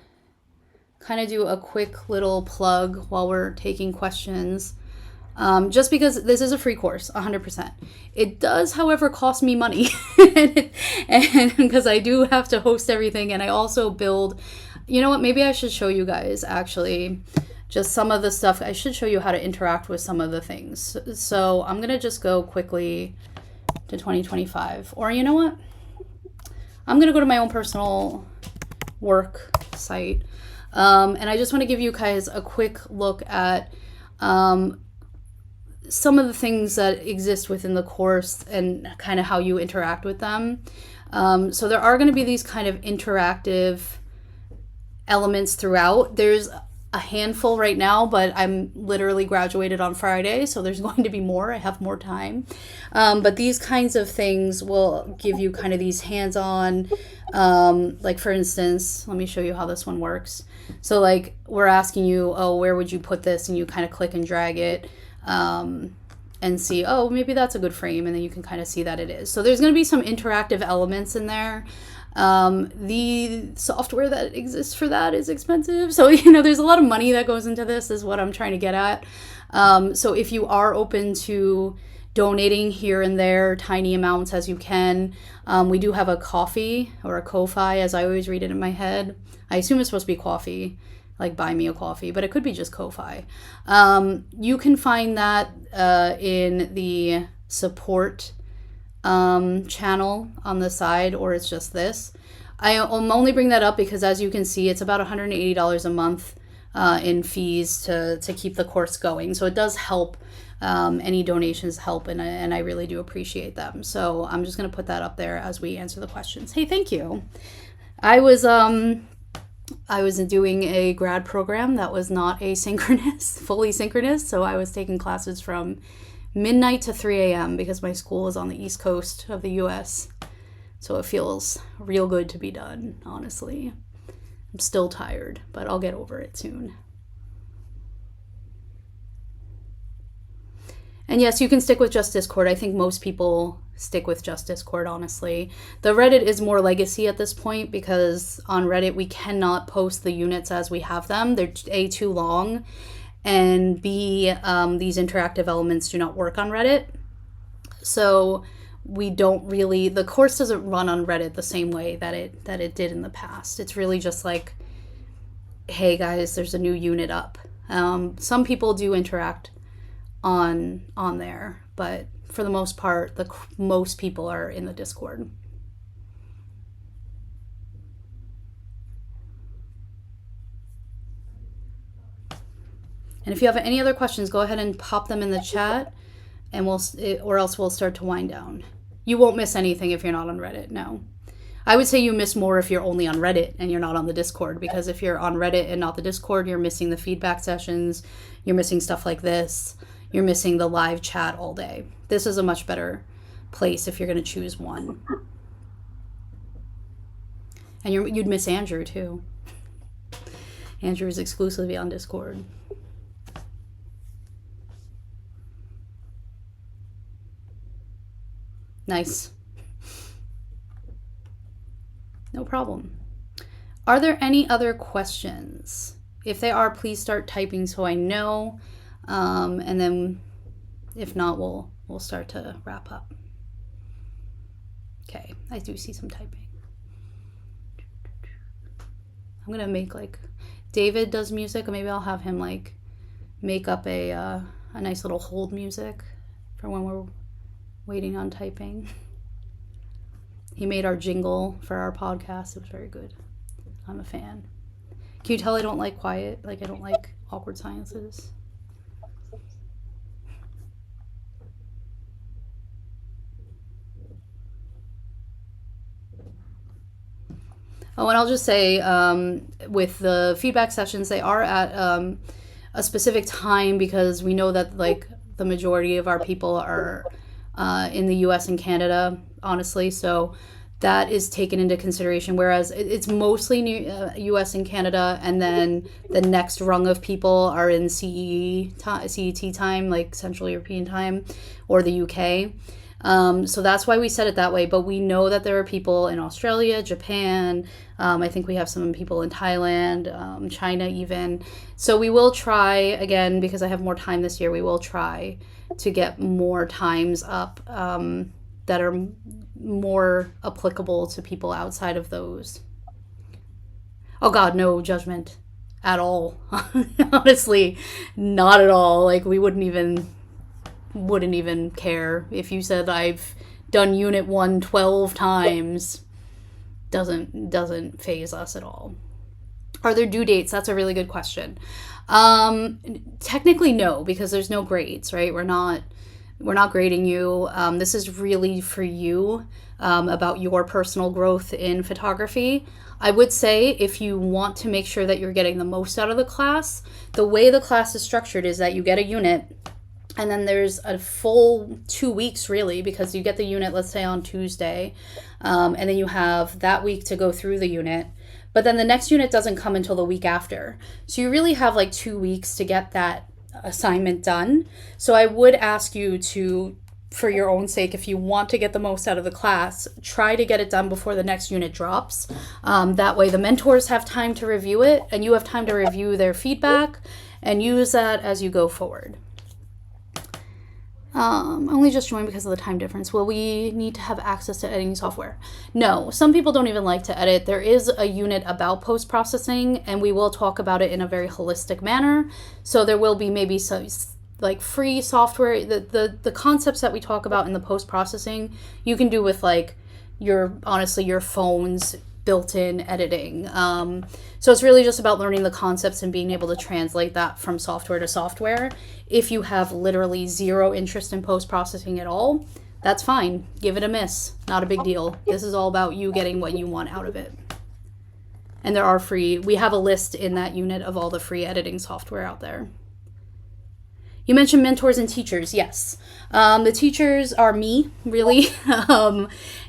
kind of do a quick little plug while we're taking questions. Just because this is a free course, 100%. It does, however, cost me money. And because I do have to host everything, and I also build, you know what, maybe I should show you guys actually just some of the stuff. I should show you how to interact with some of the things. So I'm going to just go quickly to 2025. Or you know what? I'm going to go to my own personal work site. And I just want to give you guys a quick look at some of the things that exist within the course and kind of how you interact with them. So there are going to be these kind of interactive elements throughout. There's a handful right now, but I'm literally graduated on Friday, so there's going to be more. I have more time. But these kinds of things will give you kind of these hands-on, like for instance, let me show you how this one works. So like we're asking you, oh, where would you put this? And you kind of click and drag it and see, oh, maybe that's a good frame. And then you can kind of see that it is. So there's going to be some interactive elements in there. The software that exists for that is expensive. So, you know, there's a lot of money that goes into this is what I'm trying to get at. So if you are open to donating here and there, tiny amounts as you can, we do have a coffee or a Ko-Fi, as I always read it in my head. I assume it's supposed to be coffee, like buy me a coffee, but it could be just Ko-Fi. You can find that in the support channel on the side, or it's just this. I'm only bring that up because, as you can see, it's about $180 a month in fees to keep the course going. So it does help. Any donations help, and I really do appreciate them. So I'm just going to put that up there as we answer the questions. Hey, thank you. I was doing a grad program that was not asynchronous, fully synchronous. So I was taking classes from midnight to 3 a.m. because my school is on the East Coast of the US. So it feels real good to be done, honestly. I'm still tired, but I'll get over it soon. And yes, you can stick with just Discord. I think most people stick with just Discord, honestly. The Reddit is more legacy at this point because on Reddit we cannot post the units as we have them. They're A, too long, and B, these interactive elements do not work on Reddit. So we don't really, the course doesn't run on Reddit the same way that it did in the past. It's really just like, hey guys, there's a new unit up. Some people do interact on there, but for the most part, most people are in the Discord. And if you have any other questions, go ahead and pop them in the chat, and or else we'll start to wind down. You won't miss anything if you're not on Reddit, no. I would say you miss more if you're only on Reddit and you're not on the Discord, because if you're on Reddit and not the Discord, you're missing the feedback sessions, you're missing stuff like this, you're missing the live chat all day. This is a much better place if you're going to choose one. And you'd miss Andrew too. Andrew is exclusively on Discord. Nice. No problem. Are there any other questions? If they are, please start typing so I know. And then if not, we'll start to wrap up. Okay, I do see some typing. I'm gonna make like David does music, or maybe I'll have him like make up a nice little hold music for when we're waiting on typing. He made our jingle for our podcast. It was very good. I'm a fan. Can you tell I don't like quiet? Like I don't like awkward silences. Oh, and I'll just say, with the feedback sessions, they are at a specific time, because we know that like the majority of our people are in the US and Canada, honestly. So that is taken into consideration, whereas it's mostly US and Canada, and then the next rung of people are in CET time, like Central European time, or the UK. So that's why we said it that way, but we know that there are people in Australia, Japan, I think we have some people in Thailand, China even. So we will try, again, because I have more time this year, we will try to get more times up that are more applicable to people outside of those. Oh God, no judgment at all. Honestly, not at all. Like we wouldn't even care if you said I've done unit 1 12 times. Doesn't phase us at all. Are there due dates? That's a really good question. Technically no, because there's no grades, right? We're not grading you. This is really for you, about your personal growth in photography. I would say if you want to make sure that you're getting the most out of the class, the way the class is structured is that you get a unit, and then there's a full 2 weeks really, because you get the unit, let's say on Tuesday, and then you have that week to go through the unit. But then the next unit doesn't come until the week after. So you really have like 2 weeks to get that assignment done. So I would ask you to, for your own sake, if you want to get the most out of the class, try to get it done before the next unit drops. That way the mentors have time to review it, and you have time to review their feedback and use that as you go forward. I only just joined because of the time difference. Will we need to have access to editing software? No, some people don't even like to edit. There is a unit about post-processing, and we will talk about it in a very holistic manner. So there will be maybe some like free software. The concepts that we talk about in the post-processing, you can do with like your phone's built-in editing. So it's really just about learning the concepts and being able to translate that from software to software. If you have literally zero interest in post-processing at all, that's fine. Give it a miss. Not a big deal. This is all about you getting what you want out of it. And there are we have a list in that unit of all the free editing software out there. You mentioned mentors and teachers. Yes. The teachers are me, really.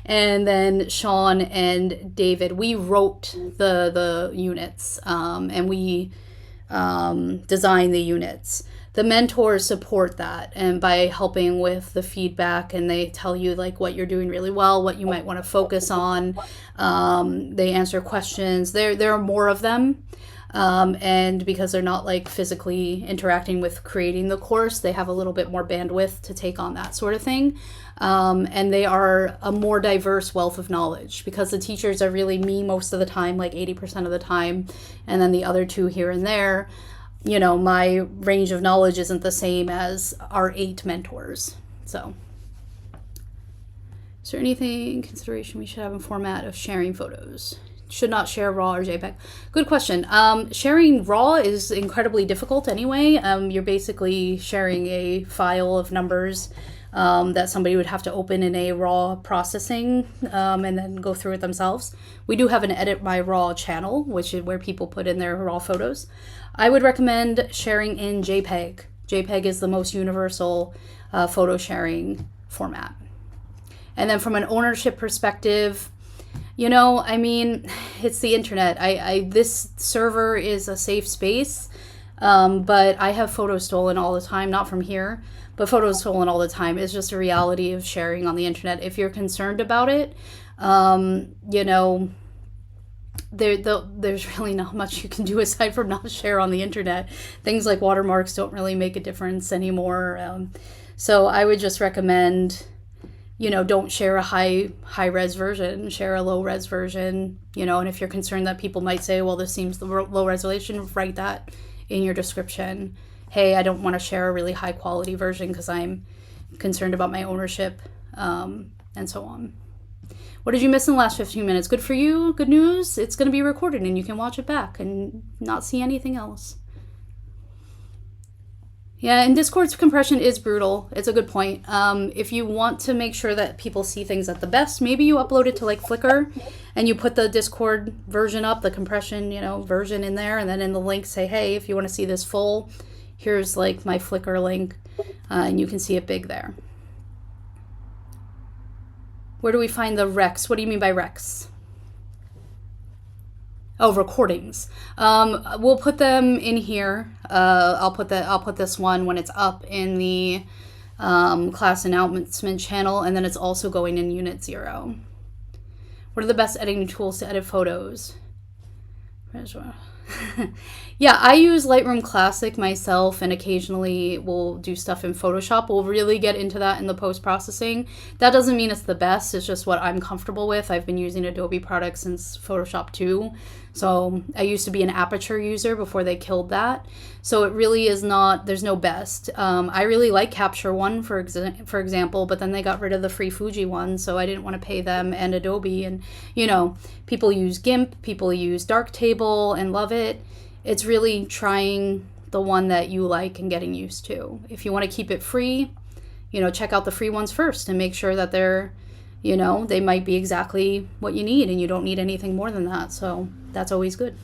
And then Sean and David. We wrote the units, and we designed the units. The mentors support that, and by helping with the feedback, and they tell you like what you're doing really well, what you might want to focus on. They answer questions. There are more of them. And because they're not like physically interacting with creating the course, they have a little bit more bandwidth to take on that sort of thing. And they are a more diverse wealth of knowledge, because the teachers are really me most of the time, like 80% of the time. And then the other two here and there, you know, my range of knowledge isn't the same as our 8 mentors. So is there anything consideration we should have in format of sharing photos? Should not share RAW or JPEG? Good question. Sharing RAW is incredibly difficult anyway. You're basically sharing a file of numbers that somebody would have to open in a raw processing and then go through it themselves. We do have an edit my raw channel, which is where people put in their raw photos. I would recommend sharing in JPEG. JPEG is the most universal photo sharing format. And then from an ownership perspective, I mean, it's the internet. This server is a safe space, but I have photos stolen all the time, not from here, but photos stolen all the time. It's just a reality of sharing on the internet. If you're concerned about it, there's really not much you can do aside from not share on the internet. Things like watermarks don't really make a difference anymore. So I would just recommend, don't share a high res version, share a low res version, and if you're concerned that people might say, well, this seems low resolution, write that in your description. Hey, I don't want to share a really high quality version because I'm concerned about my ownership, and so on. What did you miss in the last 15 minutes? Good for you. Good news. It's going to be recorded and you can watch it back and not see anything else. Yeah, and Discord's compression is brutal. It's a good point. If you want to make sure that people see things at the best, maybe you upload it to like Flickr and you put the Discord version up, the compression, version in there, and then in the link say, hey, if you want to see this full, here's like my Flickr link, and you can see it big there. Where do we find the recs? What do you mean by recs? Oh, recordings. We'll put them in here. I'll put this one when it's up in the class announcement channel, and then it's also going in Unit 0. What are the best editing tools to edit photos? Yeah, I use Lightroom Classic myself, and occasionally we'll do stuff in Photoshop. We'll really get into that in the post-processing. That doesn't mean it's the best. It's just what I'm comfortable with. I've been using Adobe products since Photoshop 2. So I used to be an Aperture user before they killed that. So it really is not, there's no best. I really like Capture One, for example, but then they got rid of the free Fuji one, so I didn't want to pay them and Adobe. And, people use GIMP, people use Darktable and love it. It's really trying the one that you like and getting used to. If you want to keep it free, check out the free ones first and make sure that they're, they might be exactly what you need and you don't need anything more than that. So that's always good.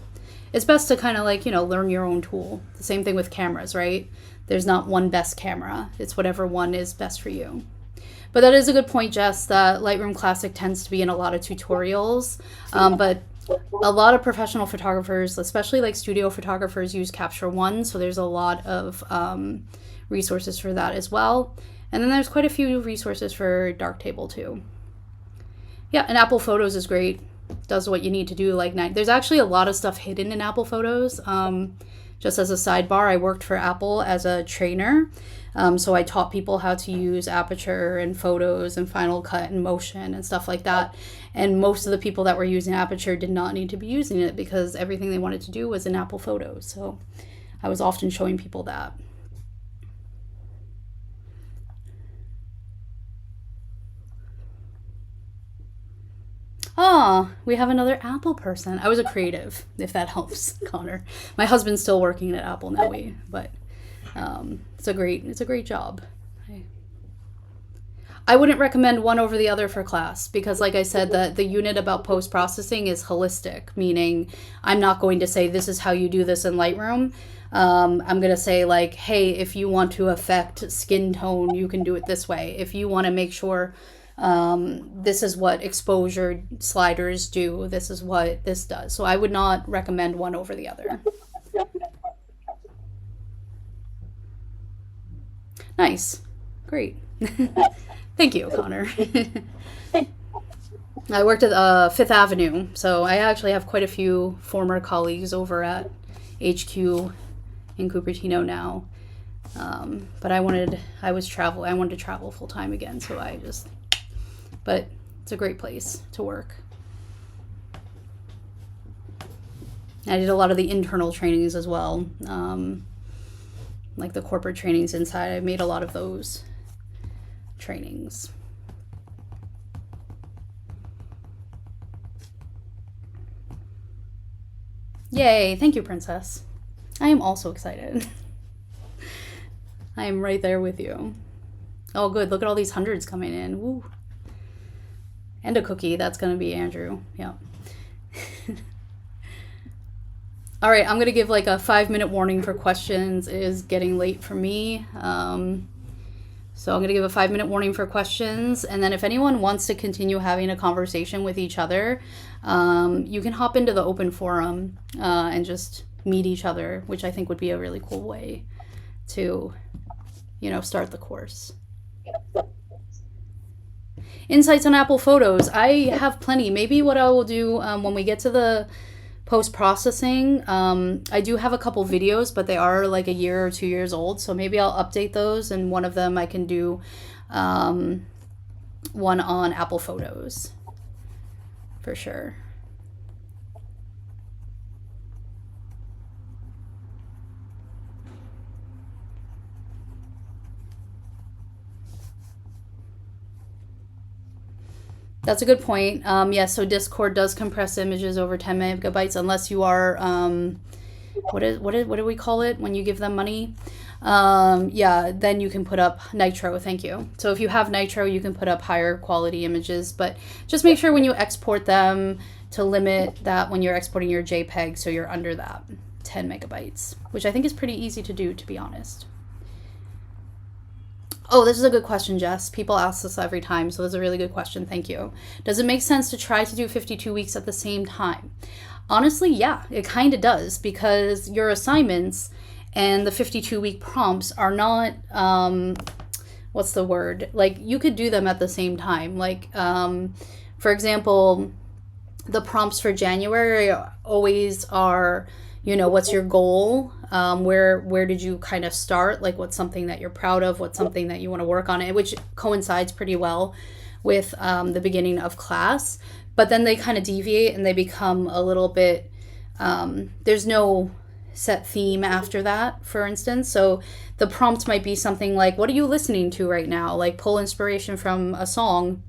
It's best to kind of learn your own tool. The same thing with cameras, right? There's not one best camera. It's whatever one is best for you. But that is a good point, Jess, that Lightroom Classic tends to be in a lot of tutorials. But a lot of professional photographers, especially like studio photographers, use Capture One. So there's a lot of resources for that as well. And then there's quite a few resources for Darktable too. Yeah, and Apple Photos is great. Does what you need to do. There's actually a lot of stuff hidden in Apple Photos. Just as a sidebar, I worked for Apple as a trainer. So I taught people how to use Aperture and Photos and Final Cut and Motion and stuff like that. And most of the people that were using Aperture did not need to be using it because everything they wanted to do was in Apple Photos. So I was often showing people that. Ah, we have another Apple person. I was a creative, if that helps, Connor. My husband's still working at Apple now, but it's a great job. I wouldn't recommend one over the other for class because, like I said, the unit about post-processing is holistic, meaning I'm not going to say this is how you do this in Lightroom. I'm going to say hey, if you want to affect skin tone, you can do it this way. If you want to make sure this is what exposure sliders do, this is what this does. So I would not recommend one over the other. Nice. Great. Thank you, Connor. I worked at Fifth Avenue, so I actually have quite a few former colleagues over at HQ in Cupertino now. But I wanted to travel full time again, so but it's a great place to work. I did a lot of the internal trainings as well, like the corporate trainings inside. I made a lot of those trainings. Yay, thank you, Princess. I am also excited. I am right there with you. Oh, good. Look at all these hundreds coming in. Woo. And a cookie. That's going to be Andrew. Yeah. All right. I'm going to give like a 5-minute warning for questions. It is getting late for me. So I'm going to give a 5-minute warning for questions. And then if anyone wants to continue having a conversation with each other, you can hop into the open forum and just meet each other, which I think would be a really cool way to, start the course. Insights on Apple Photos. I have plenty. Maybe what I will do when we get to the post-processing, I do have a couple videos, but they are like a year or 2 years old. So maybe I'll update those, and one of them I can do one on Apple Photos for sure. That's a good point. Yes, so Discord does compress images over 10 megabytes unless you are, what do we call it when you give them money? Yeah, then you can put up Nitro, thank you. So if you have Nitro, you can put up higher quality images, but just make sure when you export them to limit that when you're exporting your JPEG so you're under that 10 megabytes, which I think is pretty easy to do, to be honest. Oh, this is a good question, Jess. People ask this every time, so this is a really good question. Thank you. Does it make sense to try to do 52 weeks at the same time? Honestly, yeah, it kind of does, because your assignments and the 52-week prompts are not, what's the word? Like, you could do them at the same time. Like, for example, the prompts for January always are, what's your goal? Where did you kind of start? Like, what's something that you're proud of? What's something that you want to work on? Which coincides pretty well with the beginning of class. But then they kind of deviate and they become a little bit, there's no set theme after that, for instance. So the prompt might be something like, what are you listening to right now? Like, pull inspiration from a song.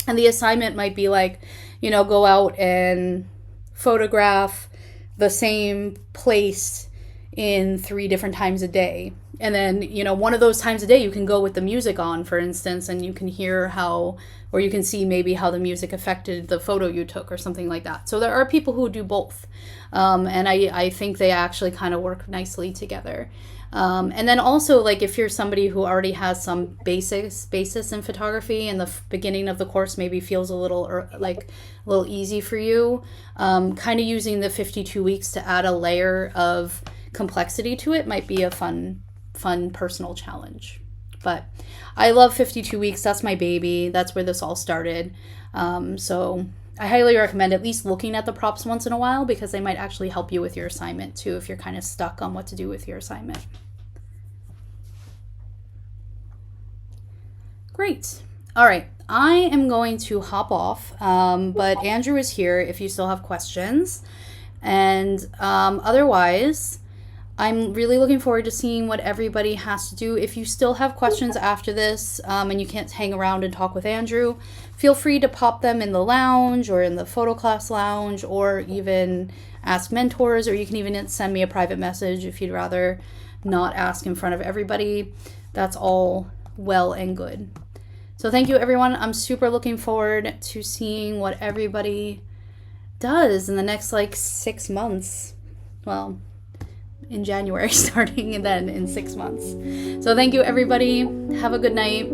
And the assignment might be like, go out and photograph the same place in 3 different times a day. And then, one of those times a day you can go with the music on, for instance, and you can hear how, or you can see maybe how the music affected the photo you took or something like that. So there are people who do both. And I think they actually kind of work nicely together. And then also, like, if you're somebody who already has some basis in photography and the beginning of the course maybe feels a little easy for you, kind of using the 52 weeks to add a layer of complexity to it might be a fun personal challenge. But I love 52 weeks. That's my baby. That's where this all started. So I highly recommend at least looking at the props once in a while, because they might actually help you with your assignment too if you're kind of stuck on what to do with your assignment. Great. All right. I am going to hop off, but Andrew is here if you still have questions. And otherwise, I'm really looking forward to seeing what everybody has to do. If you still have questions after this and you can't hang around and talk with Andrew, feel free to pop them in the lounge or in the Photoclass lounge, or even ask mentors, or you can even send me a private message if you'd rather not ask in front of everybody. That's all well and good. So thank you, everyone. I'm super looking forward to seeing what everybody does in the next 6 months. Well, in January starting, and then in 6 months. So thank you, everybody. Have a good night.